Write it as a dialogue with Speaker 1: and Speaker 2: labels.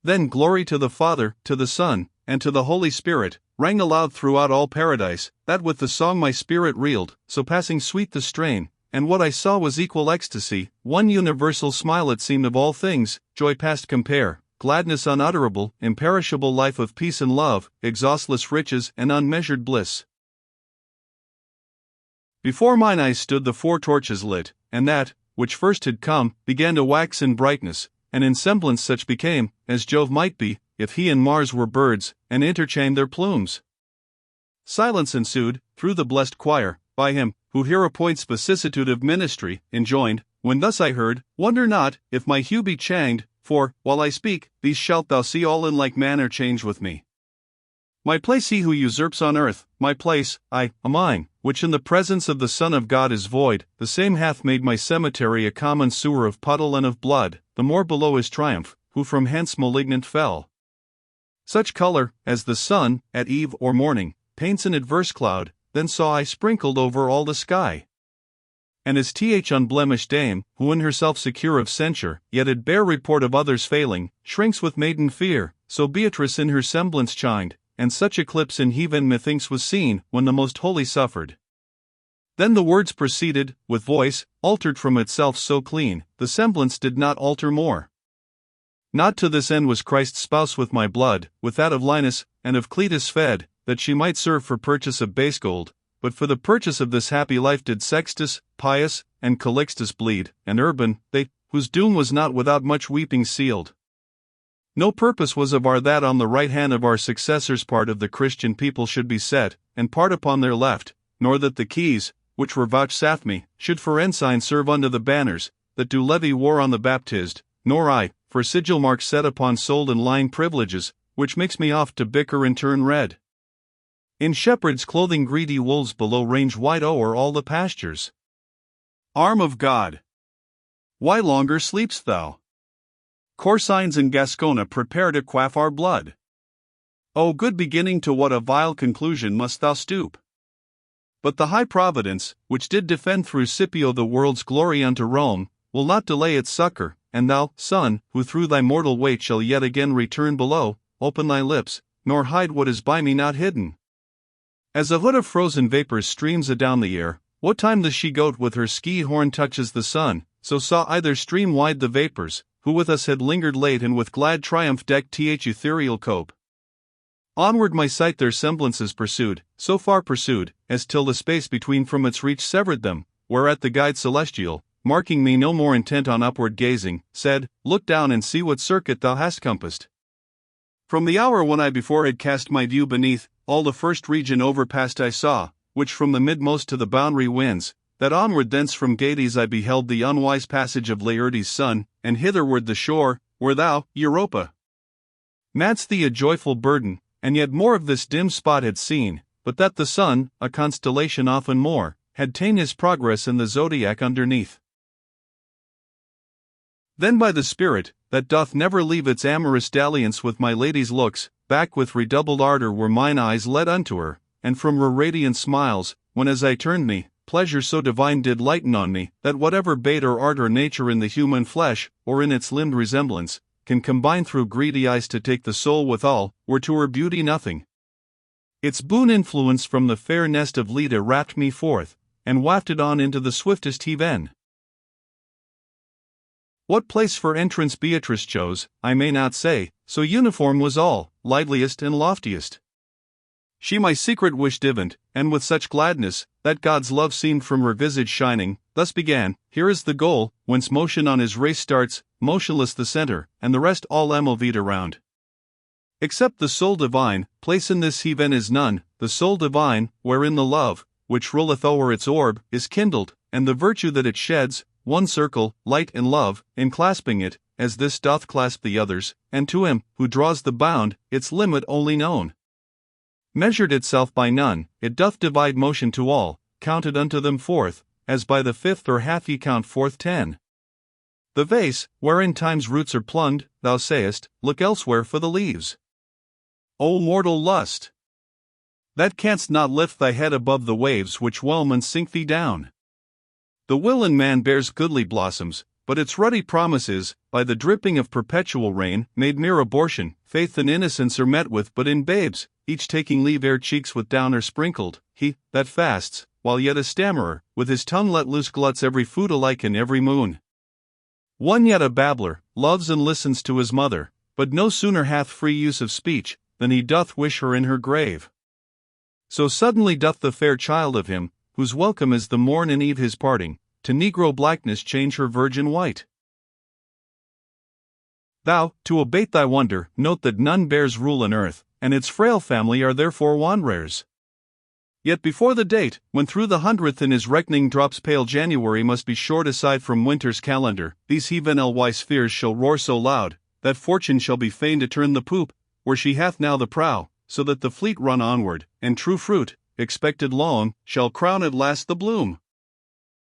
Speaker 1: Then glory to the Father, to the Son, and to the Holy Spirit, rang aloud throughout all paradise, that with the song my spirit reeled, so passing sweet the strain, and what I saw was equal ecstasy, one universal smile it seemed of all things, joy past compare, gladness unutterable, imperishable life of peace and love, exhaustless riches and unmeasured bliss. Before mine eyes stood the 4 torches lit, and that, which first had come, began to wax in brightness, and in semblance such became, as Jove might be, if he and Mars were birds, and interchanged their plumes. Silence ensued, through the blessed choir, by him, who here appoints vicissitude of ministry, enjoined, when thus I heard, wonder not, if my hue be changed, for, while I speak, these shalt thou see all in like manner change with me. My place he who usurps on earth, my place, a mine, which in the presence of the Son of God is void, the same hath made my cemetery a common sewer of puddle and of blood, the more below his triumph, who from hence malignant fell. Such colour, as the sun, at eve or morning, paints an adverse cloud, then saw I sprinkled over all the sky. And as unblemished dame, who in herself secure of censure, yet at bare report of others failing, shrinks with maiden fear, so Beatrice in her semblance shined, and such eclipse in heaven methinks was seen, when the most holy suffered. Then the words proceeded, with voice, altered from itself so clean, the semblance did not alter more. Not to this end was Christ's spouse with my blood, with that of Linus, and of Cletus fed, that she might serve for purchase of base gold, but for the purchase of this happy life did Sextus, Pius, and Calixtus bleed, and Urban, they, whose doom was not without much weeping sealed. No purpose was of our that on the right hand of our successors part of the Christian people should be set, and part upon their left, nor that the keys, which were vouchsafed me, should for ensign serve unto the banners, that do levy war on the baptized, nor I, for sigil marks set upon sold and lying privileges, which makes me oft to bicker and turn red. In shepherds' clothing greedy wolves below range wide o'er all the pastures. Arm of God! Why longer sleep'st thou? Corsines and Gascona prepare to quaff our blood. O good beginning, to what a vile conclusion must thou stoop! But the high providence, which did defend through Scipio the world's glory unto Rome, will not delay its succor, and thou, Son, who through thy mortal weight shall yet again return below, open thy lips, nor hide what is by me not hidden. As a hood of frozen vapors streams adown the air, what time the she-goat with her ski horn touches the sun, so saw either stream wide the vapors, who with us had lingered late and with glad triumph decked ethereal cope. Onward my sight their semblances pursued, so far pursued, as till the space between from its reach severed them, whereat the guide celestial, marking me no more intent on upward gazing, said, Look down and see what circuit thou hast compassed. From the hour when I before had cast my view beneath, all the first region overpast I saw, which from the midmost to the boundary winds, that onward thence from Gades I beheld the unwise passage of Laertes' son, and hitherward the shore, where thou, Europa, madst thee a joyful burden, and yet more of this dim spot had seen, but that the sun, a constellation often more, had ta'en his progress in the zodiac underneath. Then by the Spirit, that doth never leave its amorous dalliance with my lady's looks, back with redoubled ardor were mine eyes led unto her, and from her radiant smiles, when as I turned me, pleasure so divine did lighten on me, that whatever bait or art or nature in the human flesh, or in its limbed resemblance, can combine through greedy eyes to take the soul withal, were to her beauty nothing. Its boon influence from the fair nest of Leda wrapped me forth, and wafted on into the swiftest heaven. What place for entrance Beatrice chose, I may not say, so uniform was all, liveliest and loftiest. She my secret wish divant, and with such gladness, that God's love seemed from her visage shining, thus began, Here is the goal, whence motion on his race starts, motionless the centre, and the rest all emelvede around. Except the soul divine, place in this heaven is none, the soul divine, wherein the love, which rolleth o'er its orb, is kindled, and the virtue that it sheds, one circle, light and love, enclasping it, as this doth clasp the others, and to him, who draws the bound, its limit only known. Measured itself by none, it doth divide motion to all, counted unto them forth, as by the fifth or half ye count forth 10. The vase, wherein time's roots are plumbed, thou sayest, look elsewhere for the leaves. O mortal lust! That canst not lift thy head above the waves which whelm and sink thee down. The will in man bears goodly blossoms, but its ruddy promise is, by the dripping of perpetual rain, made mere abortion. Faith and innocence are met with but in babes, each taking leave ere cheeks with down are sprinkled. He that fasts, while yet a stammerer, with his tongue let loose gluts every food alike in every moon. One yet a babbler, loves and listens to his mother, but no sooner hath free use of speech, than he doth wish her in her grave. So suddenly doth the fair child of him, whose welcome is the morn and eve his parting, to negro blackness change her virgin white. Thou, to abate thy wonder, note that none bears rule in earth, and its frail family are therefore wanderers. Yet before the date, when through the 100th in his reckoning drops pale January must be short aside from winter's calendar, these heathen wise fears shall roar so loud, that fortune shall be fain to turn the poop, where she hath now the prow, so that the fleet run onward, and true fruit, expected long, shall crown at last the bloom.